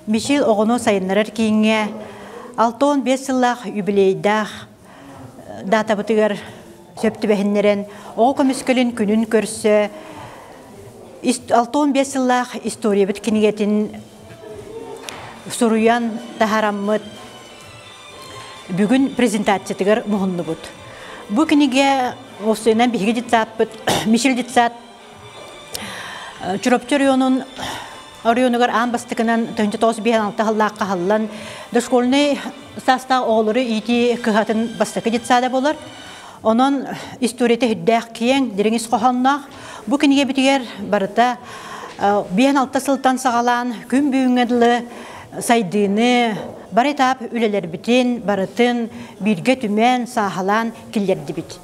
Мишел оғыны сайынларар кейінге 6-15 сыллақ юбилейдақ дата бұтығар сөпті бәхінлерін оғы көміскөлін күнін көрсі 6-15 сыллақ история біт кенегетін сұруян тахараммыт бүгін презентациятығар мұғынны бұд. Бұ кенеге осыйынан бігі дитсат бұд, Мишел дитсат Чуропчы районугар аң бастықынан 1996 халлаққа халлан дошкольный састақ оғылыры ити кығатын бастықы дитсада болар. Onun istoriyete hüddəq kiyen deriniz qohanlaq bu kiniye bitiger barıta 1-6 sıltan sağalan gün büyüngedli saydığını baritap üleler bitin barıtın birge tümen sahalan killerdi bit.